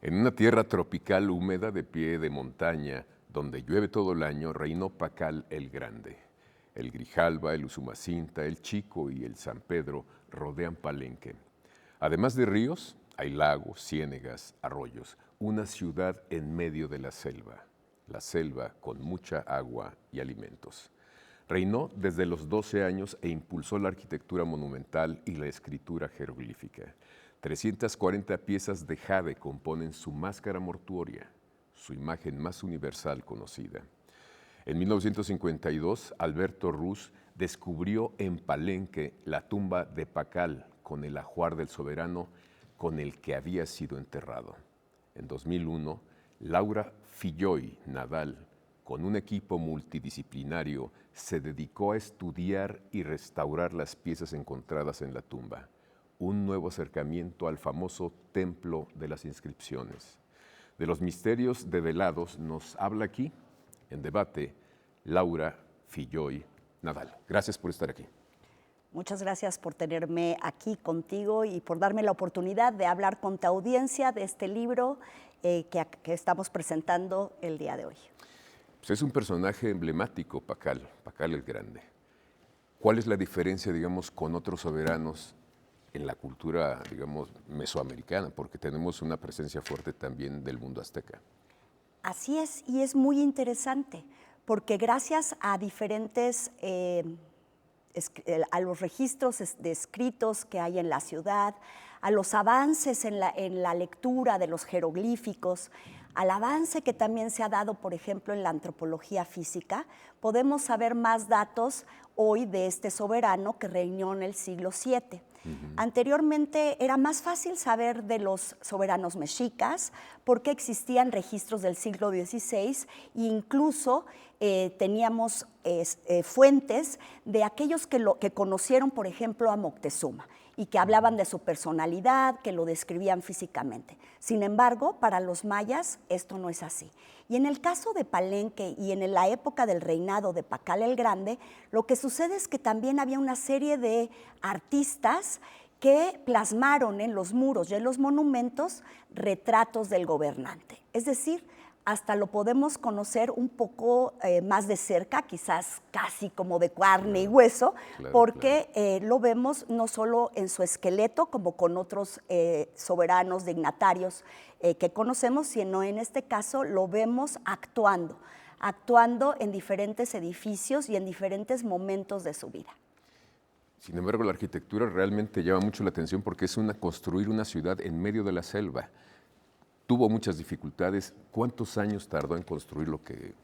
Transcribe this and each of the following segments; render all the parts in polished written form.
En una tierra tropical húmeda de pie de montaña, donde llueve todo el año, reinó Pacal el Grande. El Grijalba, el Usumacinta, el Chico y el San Pedro rodean Palenque. Además de ríos, hay lagos, ciénegas, arroyos, una ciudad en medio de la selva con mucha agua y alimentos. Reinó desde los 12 años e impulsó la arquitectura monumental y la escritura jeroglífica. 340 piezas de jade componen su máscara mortuoria, su imagen más universal conocida. En 1952, Alberto Ruz descubrió en Palenque la tumba de Pacal con el ajuar del soberano con el que había sido enterrado. En 2001, Laura Filloy Nadal, con un equipo multidisciplinario, se dedicó a estudiar y restaurar las piezas encontradas en la tumba. Un nuevo acercamiento al famoso Templo de las Inscripciones. De los misterios develados nos habla aquí, en debate, Laura Filloy Nadal. Gracias por estar aquí. Muchas gracias por tenerme aquí contigo y por darme la oportunidad de hablar con tu audiencia de este libro que estamos presentando el día de hoy. Pues es un personaje emblemático, Pacal el Grande. ¿Cuál es la diferencia, digamos, con otros soberanos en la cultura, digamos, mesoamericana? Porque tenemos una presencia fuerte también del mundo azteca. Así es, y es muy interesante, porque gracias a diferentes a los registros de escritos que hay en la ciudad, a los avances en la lectura de los jeroglíficos, al avance que también se ha dado, por ejemplo, en la antropología física, podemos saber más datos hoy de este soberano que reinó en el siglo VII. Anteriormente era más fácil saber de los soberanos mexicas porque existían registros del siglo XVI e incluso teníamos fuentes de aquellos que conocieron, por ejemplo, a Moctezuma y que hablaban de su personalidad, que lo describían físicamente. Sin embargo, para los mayas esto no es así. Y en el caso de Palenque y en la época del reinado de Pacal el Grande, lo que sucede es que también había una serie de artistas que plasmaron en los muros y en los monumentos retratos del gobernante. Es decir, hasta lo podemos conocer un poco más de cerca, quizás casi como de carne y hueso, porque lo vemos no solo en su esqueleto, como con otros soberanos dignatarios que conocemos, sino en este caso lo vemos actuando en diferentes edificios y en diferentes momentos de su vida. Sin embargo, la arquitectura realmente llama mucho la atención porque es construir una ciudad en medio de la selva. Tuvo muchas dificultades. ¿Cuántos años tardó en construir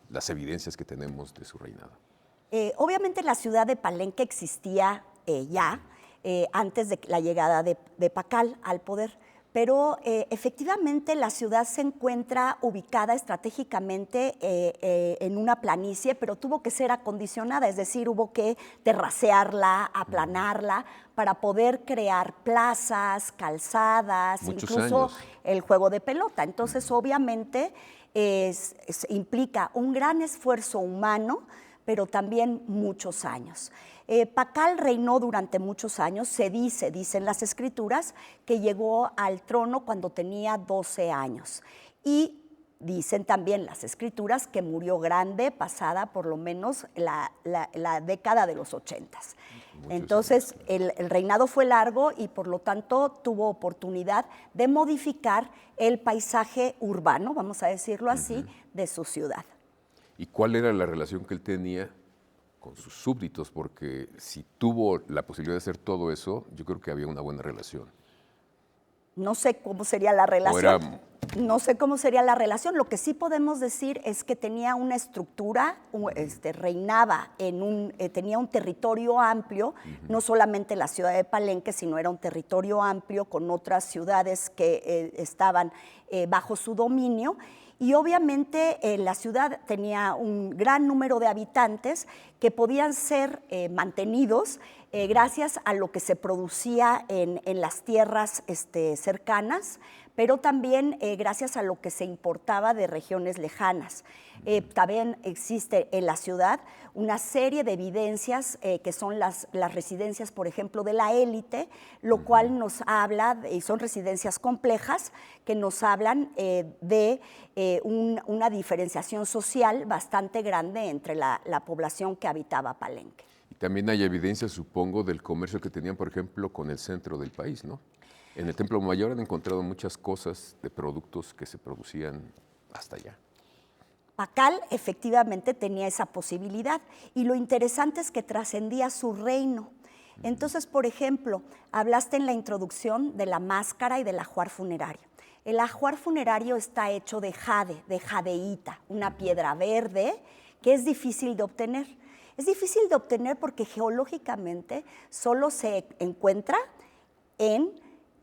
las evidencias que tenemos de su reinado? Obviamente la ciudad de Palenque existía ya antes de la llegada de Pacal al poder, pero efectivamente la ciudad se encuentra ubicada estratégicamente en una planicie, pero tuvo que ser acondicionada, es decir, hubo que terracearla, aplanarla, para poder crear plazas, calzadas, incluso el juego de pelota. Entonces, obviamente, implica un gran esfuerzo humano, pero también muchos años. Pacal reinó durante muchos años, dicen las escrituras, que llegó al trono cuando tenía 12 años. Y dicen también las escrituras que murió grande, pasada por lo menos la década de los 80s. Entonces, el reinado fue largo y por lo tanto tuvo oportunidad de modificar el paisaje urbano, vamos a decirlo así, de su ciudad. ¿Y cuál era la relación que él tenía con sus súbditos? Porque si tuvo la posibilidad de hacer todo eso, yo creo que había una buena relación. No sé cómo sería la relación. No sé cómo sería la relación. Lo que sí podemos decir es que tenía una estructura, reinaba tenía un territorio amplio, no solamente la ciudad de Palenque, sino era un territorio amplio con otras ciudades que estaban bajo su dominio. Y obviamente la ciudad tenía un gran número de habitantes que podían ser mantenidos gracias a lo que se producía en las tierras cercanas, pero también gracias a lo que se importaba de regiones lejanas. También existe en la ciudad una serie de evidencias que son las residencias, por ejemplo, de la élite, lo cual nos habla, y son residencias complejas, que nos hablan de una diferenciación social bastante grande entre la población que habitaba Palenque. Y también hay evidencia, supongo, del comercio que tenían, por ejemplo, con el centro del país, ¿no? En el Templo Mayor han encontrado muchas cosas de productos que se producían hasta allá. Pacal efectivamente tenía esa posibilidad y lo interesante es que trascendía su reino. Entonces, por ejemplo, hablaste en la introducción de la máscara y del ajuar funerario. El ajuar funerario está hecho de jade, de jadeíta, una piedra verde que es difícil de obtener. Es difícil de obtener porque geológicamente solo se encuentra en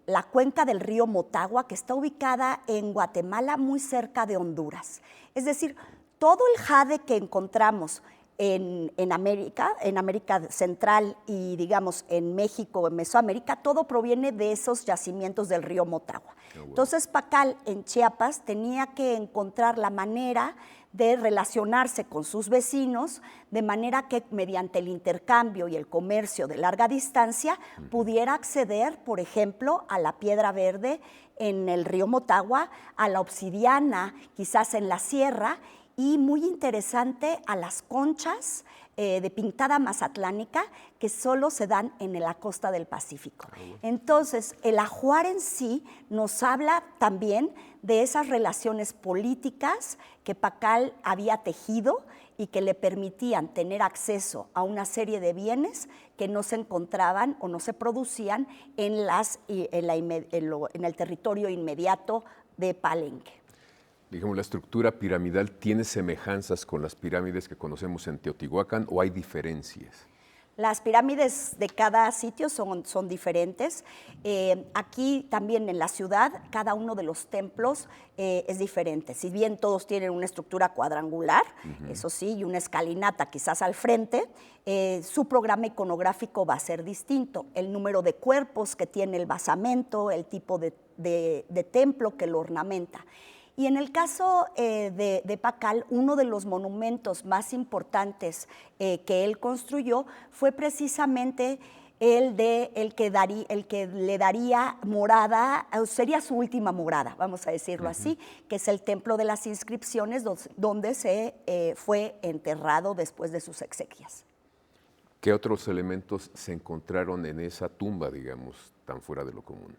la cuenca del río Motagua, que está ubicada en Guatemala, muy cerca de Honduras. Es decir, todo el jade que encontramos en América Central y, digamos, en México, en Mesoamérica, todo proviene de esos yacimientos del río Motagua. Bueno. Entonces, Pacal, en Chiapas, tenía que encontrar la manera de relacionarse con sus vecinos, de manera que mediante el intercambio y el comercio de larga distancia pudiera acceder, por ejemplo, a la piedra verde en el río Motagua, a la obsidiana, quizás en la sierra, y muy interesante a las conchas de pintada mazatlánica que solo se dan en la costa del Pacífico. Entonces, el ajuar en sí nos habla también de esas relaciones políticas que Pacal había tejido y que le permitían tener acceso a una serie de bienes que no se encontraban o no se producían en el territorio inmediato de Palenque. Digamos, ¿la estructura piramidal tiene semejanzas con las pirámides que conocemos en Teotihuacán o hay diferencias? Las pirámides de cada sitio son diferentes. Aquí también en la ciudad, cada uno de los templos es diferente. Si bien todos tienen una estructura cuadrangular, eso sí, y una escalinata quizás al frente, su programa iconográfico va a ser distinto. El número de cuerpos que tiene el basamento, el tipo de templo que lo ornamenta. Y en el caso de Pacal, uno de los monumentos más importantes que él construyó fue precisamente el que le daría morada, sería su última morada, vamos a decirlo así, que es el Templo de las Inscripciones, donde se fue enterrado después de sus exequias. ¿Qué otros elementos se encontraron en esa tumba, digamos, tan fuera de lo común?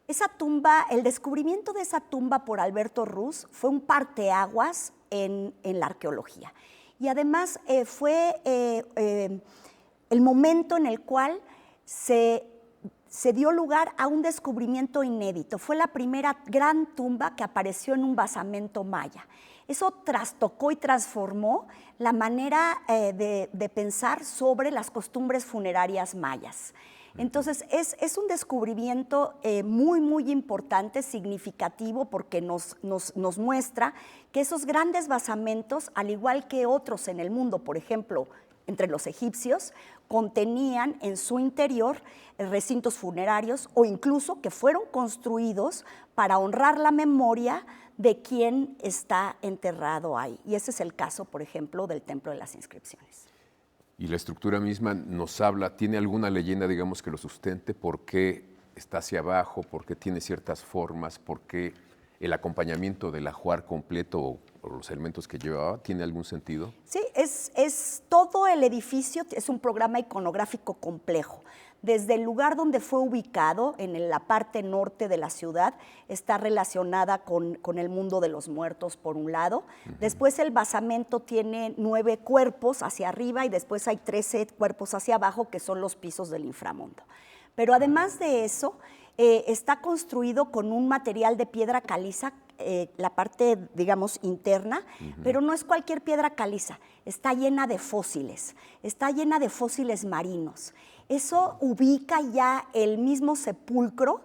Esa tumba, el descubrimiento de esa tumba por Alberto Ruz fue un parteaguas en la arqueología. Y además fue el momento en el cual se dio lugar a un descubrimiento inédito. Fue la primera gran tumba que apareció en un basamento maya. Eso trastocó y transformó la manera de pensar sobre las costumbres funerarias mayas. Entonces, es un descubrimiento muy, muy importante, significativo, porque nos muestra que esos grandes basamentos, al igual que otros en el mundo, por ejemplo, entre los egipcios, contenían en su interior recintos funerarios o incluso que fueron construidos para honrar la memoria de quien está enterrado ahí. Y ese es el caso, por ejemplo, del Templo de las Inscripciones. Y la estructura misma nos habla, ¿tiene alguna leyenda, digamos, que lo sustente? ¿Por qué está hacia abajo? ¿Por qué tiene ciertas formas? ¿Por qué el acompañamiento del ajuar completo o los elementos que llevaba tiene algún sentido? Sí, es todo el edificio, es un programa iconográfico complejo. Desde el lugar donde fue ubicado, en la parte norte de la ciudad, está relacionada con el mundo de los muertos, por un lado. Después el basamento tiene 9 cuerpos hacia arriba y después hay 13 cuerpos hacia abajo, que son los pisos del inframundo. Pero además de eso, está construido con un material de piedra caliza, la parte, digamos, interna, pero no es cualquier piedra caliza, está llena de fósiles marinos. Eso ubica ya el mismo sepulcro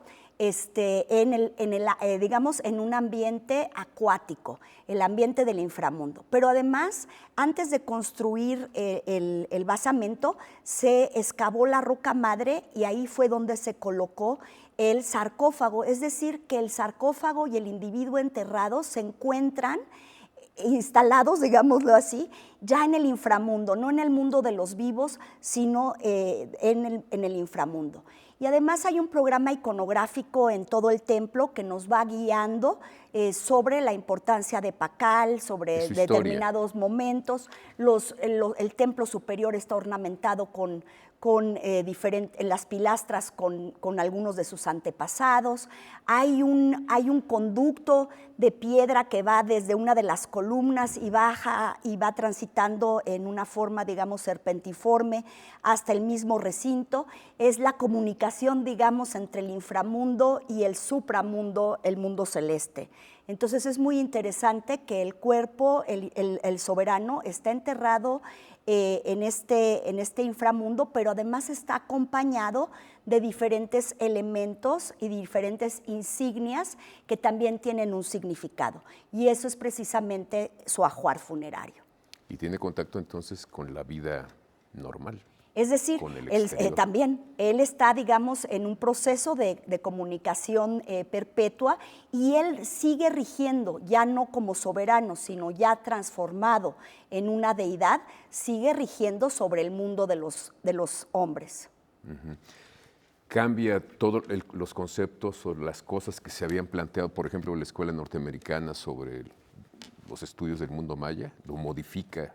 digamos, en un ambiente acuático, el ambiente del inframundo. Pero además, antes de construir el basamento, se excavó la roca madre y ahí fue donde se colocó el sarcófago. Es decir, que el sarcófago y el individuo enterrado se encuentran instalados, digámoslo así, ya en el inframundo, no en el mundo de los vivos, sino en el inframundo. Y además hay un programa iconográfico en todo el templo que nos va guiando sobre la importancia de Pacal, sobre determinados momentos. El templo superior está ornamentado con las pilastras con algunos de sus antepasados. Hay un conducto de piedra que va desde una de las columnas y baja y va transitando en una forma, digamos, serpentiforme hasta el mismo recinto. Es la comunicación, digamos, entre el inframundo y el supramundo, el mundo celeste. Entonces es muy interesante que el cuerpo, el soberano, está enterrado en este inframundo, pero además está acompañado de diferentes elementos y diferentes insignias que también tienen un significado. Y eso es precisamente su ajuar funerario. Y tiene contacto entonces con la vida normal. Es decir, también él está, digamos, en un proceso de comunicación perpetua y él sigue rigiendo, ya no como soberano, sino ya transformado en una deidad, sigue rigiendo sobre el mundo de los hombres. Uh-huh. Cambia todos los conceptos o las cosas que se habían planteado, por ejemplo, en la escuela norteamericana sobre los estudios del mundo maya, lo modifica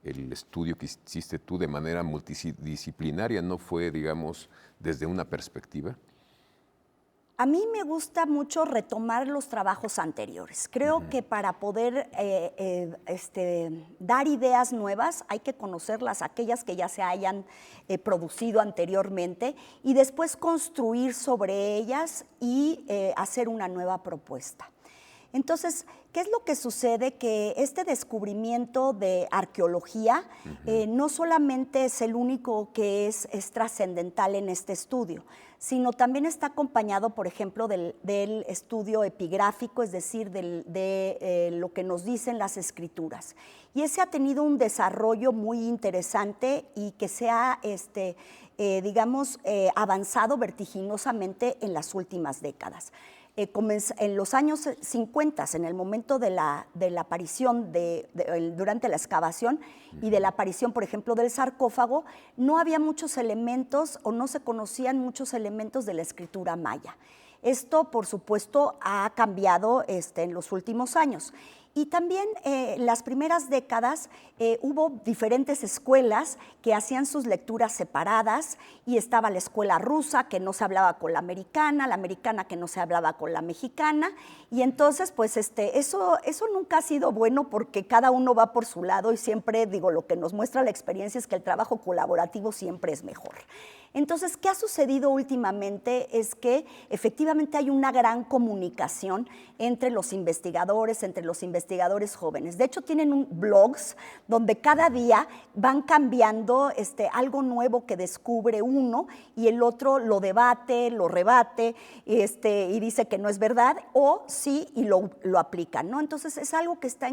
el estudio que hiciste tú de manera multidisciplinaria, ¿no fue, digamos, desde una perspectiva? A mí me gusta mucho retomar los trabajos anteriores. Creo que para poder dar ideas nuevas hay que conocerlas, aquellas que ya se hayan producido anteriormente, y después construir sobre ellas y hacer una nueva propuesta. Entonces, ¿qué es lo que sucede? Que este descubrimiento de arqueología no solamente es el único que es trascendental en este estudio, sino también está acompañado, por ejemplo, del estudio epigráfico, es decir, de lo que nos dicen las escrituras. Y ese ha tenido un desarrollo muy interesante y que se ha, avanzado vertiginosamente en las últimas décadas. En los años 50, en el momento de la aparición, durante la excavación y de la aparición, por ejemplo, del sarcófago, no había muchos elementos o no se conocían muchos elementos de la escritura maya. Esto, por supuesto, ha cambiado en los últimos años. Y también en las primeras décadas hubo diferentes escuelas que hacían sus lecturas separadas y estaba la escuela rusa que no se hablaba con la americana que no se hablaba con la mexicana, y entonces pues eso nunca ha sido bueno porque cada uno va por su lado y siempre, lo que nos muestra la experiencia es que el trabajo colaborativo siempre es mejor. Entonces, ¿qué ha sucedido últimamente? Es que efectivamente hay una gran comunicación entre los investigadores jóvenes. De hecho, tienen blogs donde cada día van cambiando algo nuevo que descubre uno y el otro lo debate, lo rebate y dice que no es verdad, o sí y lo aplican, ¿no? Entonces, es algo que está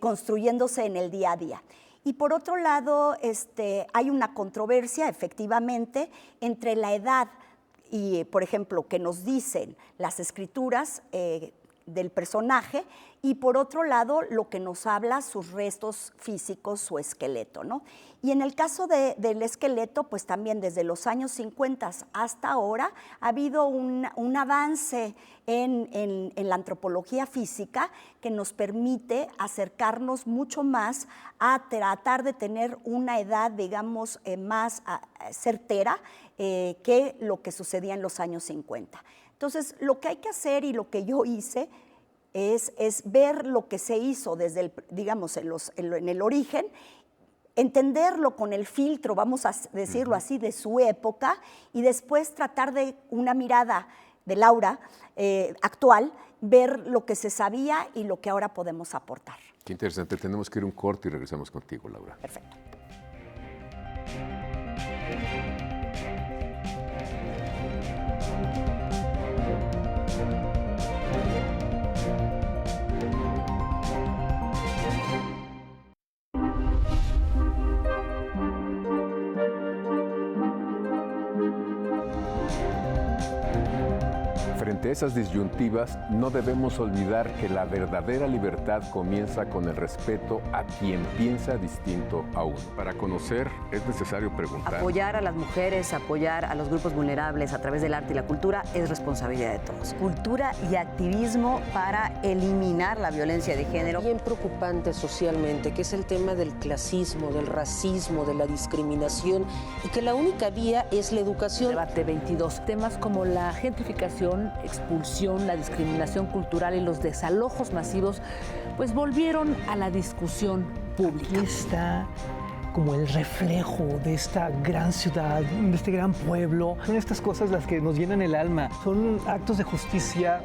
construyéndose en el día a día. Y por otro lado, hay una controversia, efectivamente, entre la edad y, por ejemplo, que nos dicen las escrituras del personaje, y por otro lado, lo que nos habla sus restos físicos, su esqueleto, ¿no? Y en el caso del esqueleto, pues también desde los años 50 hasta ahora ha habido un avance en la antropología física que nos permite acercarnos mucho más a tratar de tener una edad, digamos, más certera que lo que sucedía en los años 50. Entonces, lo que hay que hacer y lo que yo hice es ver lo que se hizo desde, en el origen, entenderlo con el filtro, vamos a decirlo así, de su época, y después tratar de una mirada de Laura actual, ver lo que se sabía y lo que ahora podemos aportar. Qué interesante. Tenemos que ir a un corte y regresamos contigo, Laura. Perfecto. Frente a esas disyuntivas, no debemos olvidar que la verdadera libertad comienza con el respeto a quien piensa distinto a uno. Para conocer es necesario preguntar. Apoyar a las mujeres, apoyar a los grupos vulnerables a través del arte y la cultura es responsabilidad de todos. Cultura y activismo para eliminar la violencia de género. Bien preocupante socialmente, que es el tema del clasismo, del racismo, de la discriminación, y que la única vía es la educación. Debate 22. Temas como la gentrificación, expulsión, la discriminación cultural y los desalojos masivos, pues volvieron a la discusión pública. Aquí está como el reflejo de esta gran ciudad, de este gran pueblo. Son estas cosas las que nos llenan el alma. Son actos de justicia.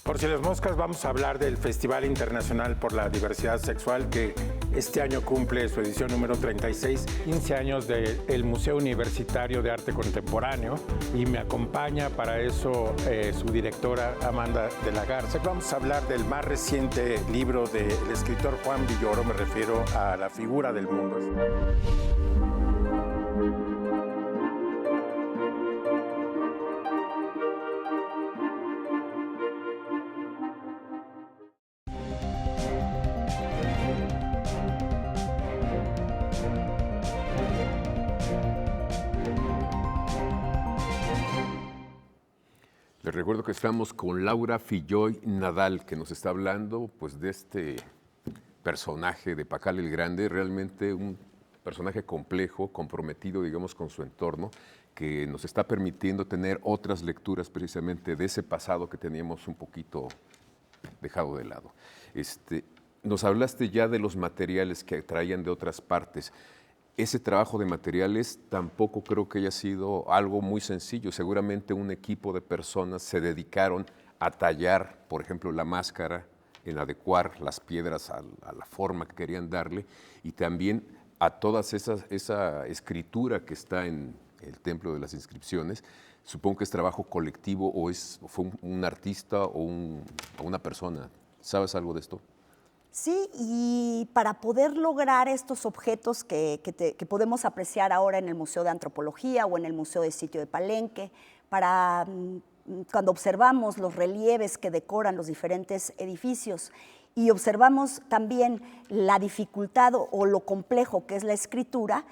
Por si las moscas, vamos a hablar del Festival Internacional por la Diversidad Sexual, que este año cumple su edición número 36, 15 años del Museo Universitario de Arte Contemporáneo, y me acompaña para eso su directora Amanda de la Garza. Vamos a hablar del más reciente libro del escritor Juan Villoro, me refiero a La figura del mundo. Les recuerdo que estamos con Laura Filloy Nadal, que nos está hablando pues, de este personaje de Pakal el Grande, realmente un personaje complejo, comprometido, digamos, con su entorno, que nos está permitiendo tener otras lecturas precisamente de ese pasado que teníamos un poquito dejado de lado. Nos hablaste ya de los materiales que traían de otras partes. Ese trabajo de materiales tampoco creo que haya sido algo muy sencillo. Seguramente un equipo de personas se dedicaron a tallar, por ejemplo, la máscara, en adecuar las piedras a la forma que querían darle, y también a toda esa escritura que está en el Templo de las Inscripciones. Supongo que es trabajo colectivo o fue un artista o una persona. ¿Sabes algo de esto? Sí, y para poder lograr estos objetos que podemos apreciar ahora en el Museo de Antropología o en el Museo de Sitio de Palenque, cuando observamos los relieves que decoran los diferentes edificios y observamos también la dificultad o lo complejo que es la escritura,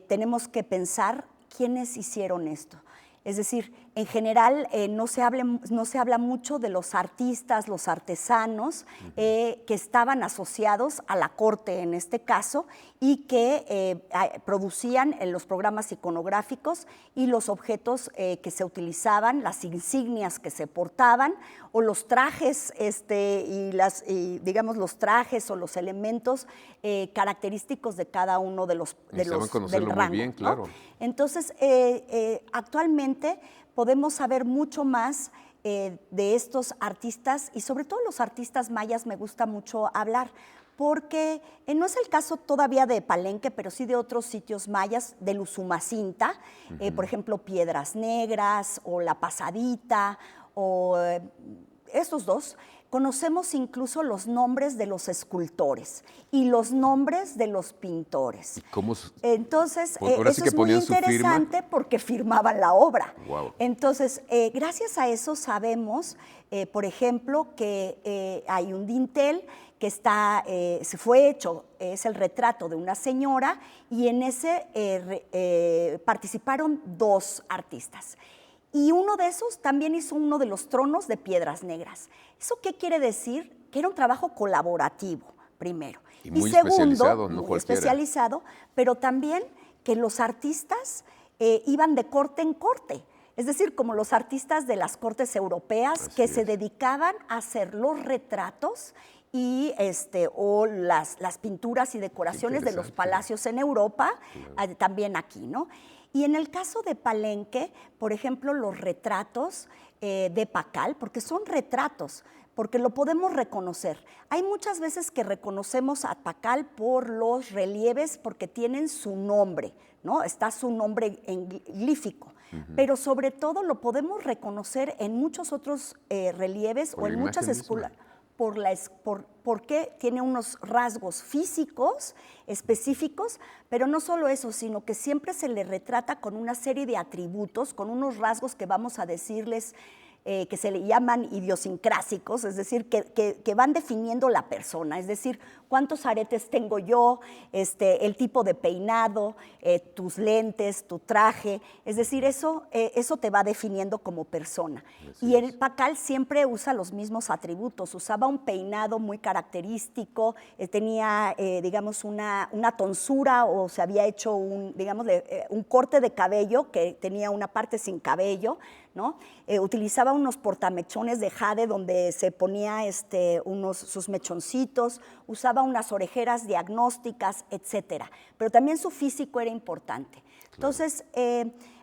tenemos que pensar quiénes hicieron esto. Es decir, en general no se habla mucho de los artistas, los artesanos que estaban asociados a la corte en este caso y que producían los programas iconográficos y los objetos que se utilizaban, las insignias que se portaban o los trajes digamos los trajes o los elementos característicos de cada uno de los del rango, muy bien, claro. ¿no? Entonces, actualmente podemos saber mucho más de estos artistas y sobre todo los artistas mayas me gusta mucho hablar porque no es el caso todavía de Palenque, pero sí de otros sitios mayas, del Usumacinta, por ejemplo, Piedras Negras o La Pasadita o estos dos. Conocemos incluso los nombres de los escultores y los nombres de los pintores. Entonces, eso es muy interesante porque firmaban la obra. Wow. Entonces, gracias a eso sabemos, por ejemplo, que hay un dintel que se fue hecho, es el retrato de una señora y en ese participaron 2 artistas. Y uno de esos también hizo uno de los tronos de Piedras Negras. ¿Eso qué quiere decir? Que era un trabajo colaborativo, primero. Y muy segundo, especializado, no muy cualquiera. especializado, pero también que los artistas iban de corte en corte. Es decir, como los artistas de las cortes europeas que se dedicaban a hacer los retratos y o las pinturas y decoraciones de los palacios en Europa, también aquí, ¿no? Y en el caso de Palenque, por ejemplo, los retratos de Pakal, porque son retratos, porque lo podemos reconocer. Hay muchas veces que reconocemos a Pakal por los relieves, porque tienen su nombre, ¿no? Está su nombre en glífico. Pero sobre todo lo podemos reconocer en muchos otros relieves o en muchas esculturas. porque tiene unos rasgos físicos específicos, pero no solo eso, sino que siempre se le retrata con una serie de atributos, con unos rasgos que vamos a decirles que se le llaman idiosincrásicos, es decir, que van definiendo la persona, es decir, cuántos aretes tengo yo, el tipo de peinado, tus lentes, tu traje, es decir, eso te va definiendo como persona. Y el Pakal siempre usa los mismos atributos, usaba un peinado muy característico, tenía, digamos, una tonsura o se había hecho un corte de cabello que tenía una parte sin cabello, ¿no? Utilizaba unos portamechones de jade donde se ponía sus mechoncitos, usaba unas orejeras diagnósticas, etcétera. Pero también su físico era importante. Entonces,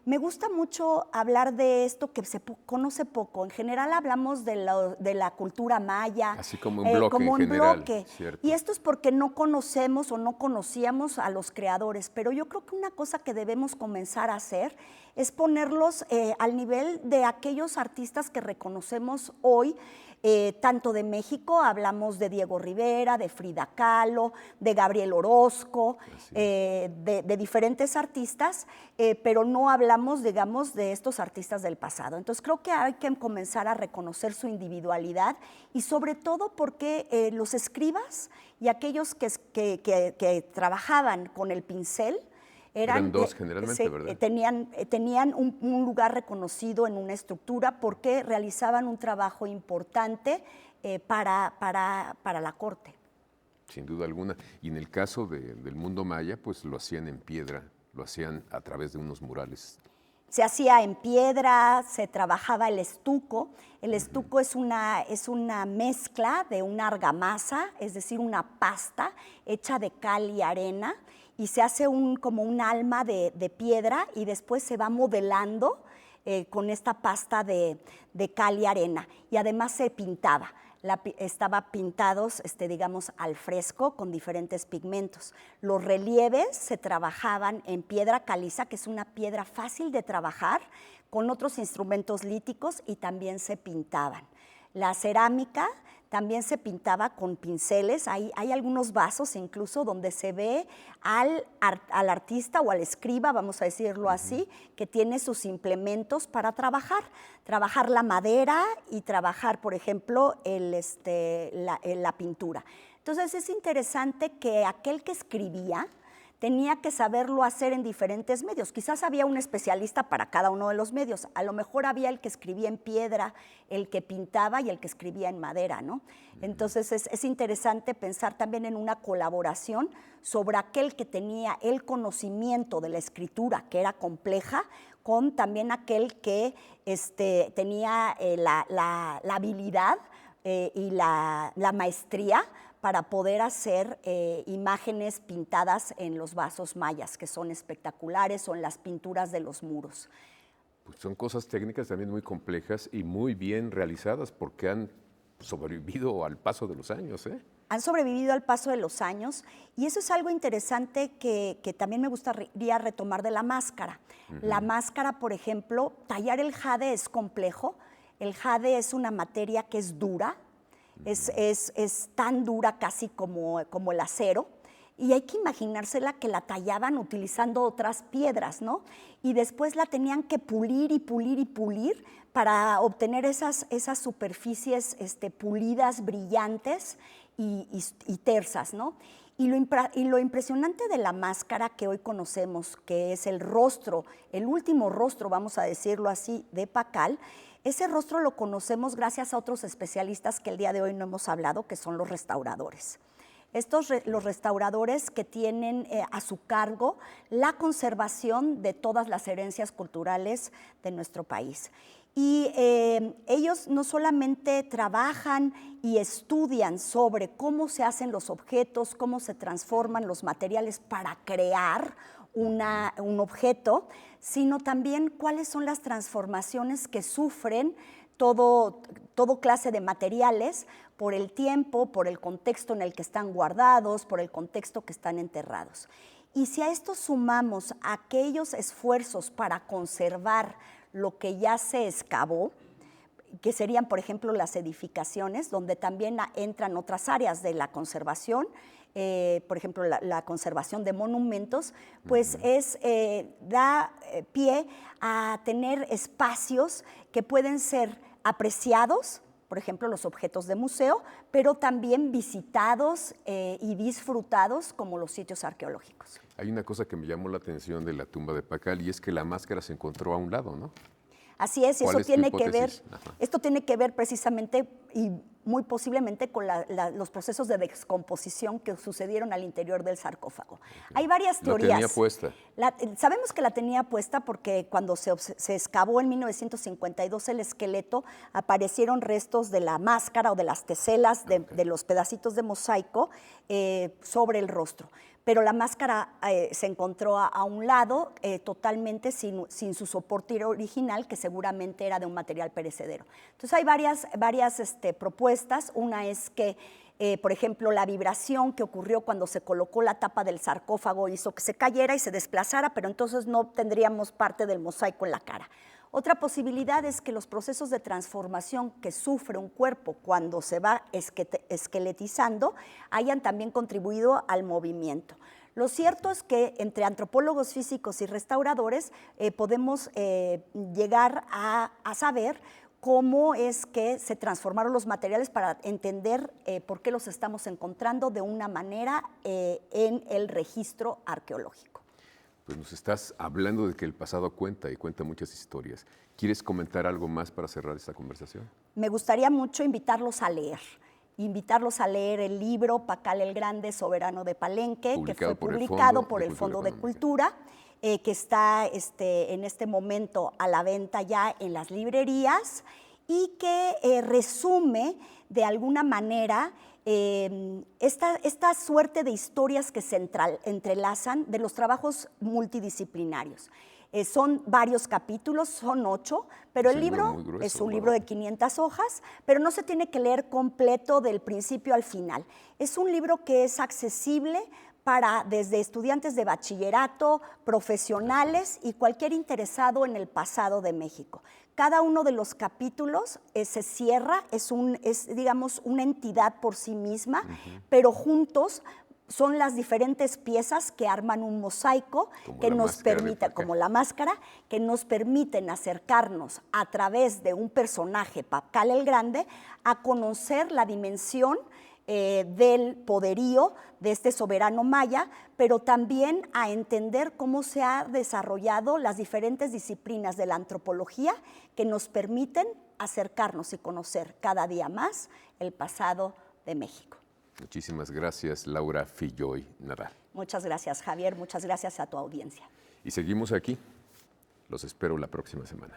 me gusta mucho hablar de esto que se conoce poco. En general hablamos de la cultura maya. Así como en bloque en general, ¿cierto? Y esto es porque no conocemos o no conocíamos a los creadores. Pero yo creo que una cosa que debemos comenzar a hacer es ponerlos al nivel de aquellos artistas que reconocemos hoy, tanto de México, hablamos de Diego Rivera, de Frida Kahlo, de Gabriel Orozco, de diferentes artistas, pero no hablamos, digamos, de estos artistas del pasado. Entonces creo que hay que comenzar a reconocer su individualidad y sobre todo porque los escribas y aquellos que trabajaban con el pincel, eran dos generalmente, ¿verdad? Tenían un lugar reconocido en una estructura porque realizaban un trabajo importante para la corte. Sin duda alguna. Y en el caso del mundo maya, pues lo hacían en piedra, lo hacían a través de unos murales. Se hacía en piedra, se trabajaba el estuco. El estuco es una mezcla de una argamasa, es decir, una pasta hecha de cal y arena, y se hace como un alma de piedra y después se va modelando con esta pasta de cal y arena. Y además se pintaba. Estaba pintados, digamos, al fresco con diferentes pigmentos. Los relieves se trabajaban en piedra caliza, que es una piedra fácil de trabajar, con otros instrumentos líticos y también se pintaban. La cerámica también se pintaba con pinceles. Hay algunos vasos incluso donde se ve al artista o al escriba, vamos a decirlo así, que tiene sus implementos para trabajar la madera y trabajar, por ejemplo, la pintura. Entonces es interesante que aquel que escribía tenía que saberlo hacer en diferentes medios. Quizás había un especialista para cada uno de los medios. A lo mejor había el que escribía en piedra, el que pintaba y el que escribía en madera, ¿no? Entonces es interesante pensar también en una colaboración sobre aquel que tenía el conocimiento de la escritura, que era compleja, con también aquel que tenía la habilidad y la maestría para poder hacer imágenes pintadas en los vasos mayas, que son espectaculares, o en las pinturas de los muros. Pues son cosas técnicas también muy complejas y muy bien realizadas porque han sobrevivido al paso de los años, ¿eh? Han sobrevivido al paso de los años y eso es algo interesante que también me gustaría retomar de la máscara. La máscara, por ejemplo, tallar el jade es complejo. El jade es una materia que es dura, es tan dura casi como el acero, y hay que imaginársela que la tallaban utilizando otras piedras, ¿no? Y después la tenían que pulir y pulir y pulir para obtener esas superficies pulidas, brillantes y tersas, ¿no? Y lo impresionante de la máscara que hoy conocemos, que es el rostro, el último rostro, vamos a decirlo así, de Pakal, ese rostro lo conocemos gracias a otros especialistas que el día de hoy no hemos hablado, que son los restauradores. Los restauradores que tienen a su cargo la conservación de todas las herencias culturales de nuestro país. Y ellos no solamente trabajan y estudian sobre cómo se hacen los objetos, cómo se transforman los materiales para crear un objeto, sino también cuáles son las transformaciones que sufren todo clase de materiales por el tiempo, por el contexto en el que están guardados, por el contexto que están enterrados. Y si a esto sumamos aquellos esfuerzos para conservar lo que ya se excavó, que serían, por ejemplo, las edificaciones, donde también entran otras áreas de la conservación, por ejemplo, la conservación de monumentos, pues da pie a tener espacios que pueden ser apreciados, por ejemplo, los objetos de museo, pero también visitados y disfrutados como los sitios arqueológicos. Hay una cosa que me llamó la atención de la tumba de Pakal y es que la máscara se encontró a un lado, ¿no? Así es, y eso tiene que ver, Ajá. esto tiene que ver precisamente y muy posiblemente con los procesos de descomposición que sucedieron al interior del sarcófago. Hay varias teorías. La tenía puesta. Sabemos que la tenía puesta porque cuando se excavó en 1952 el esqueleto, aparecieron restos de la máscara o de las teselas de los pedacitos de mosaico sobre el rostro. Pero la máscara se encontró a un lado totalmente sin su soporte original, que seguramente era de un material perecedero. Entonces hay varias propuestas. Una es que, por ejemplo, la vibración que ocurrió cuando se colocó la tapa del sarcófago hizo que se cayera y se desplazara, pero entonces no tendríamos parte del mosaico en la cara. Otra posibilidad es que los procesos de transformación que sufre un cuerpo cuando se va esqueletizando hayan también contribuido al movimiento. Lo cierto es que entre antropólogos físicos y restauradores podemos llegar a saber cómo es que se transformaron los materiales para entender por qué los estamos encontrando de una manera en el registro arqueológico. Pues nos estás hablando de que el pasado cuenta y cuenta muchas historias. ¿Quieres comentar algo más para cerrar esta conversación? Me gustaría mucho invitarlos a leer el libro Pakal el Grande, Soberano de Palenque, que fue publicado por el Fondo de Cultura, que está en este momento a la venta ya en las librerías y que resume de alguna manera esta suerte de historias que se entrelazan de los trabajos multidisciplinarios. Son varios capítulos, son 8, pero el libro grueso, es un libro de 500 hojas, pero no se tiene que leer completo del principio al final. Es un libro que es accesible para desde estudiantes de bachillerato, profesionales y cualquier interesado en el pasado de México. Cada uno de los capítulos se cierra, es digamos una entidad por sí misma, pero juntos son las diferentes piezas que arman un mosaico que nos permite, como la máscara, que nos permiten acercarnos a través de un personaje, Pakal el Grande, a conocer la dimensión del poderío de este soberano maya, pero también a entender cómo se han desarrollado las diferentes disciplinas de la antropología que nos permiten acercarnos y conocer cada día más el pasado de México. Muchísimas gracias, Laura Filloy Nadal. Muchas gracias, Javier. Muchas gracias a tu audiencia. Y seguimos aquí. Los espero la próxima semana.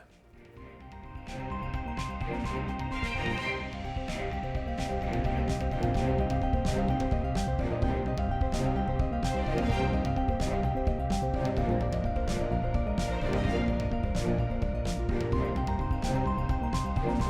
Thank you.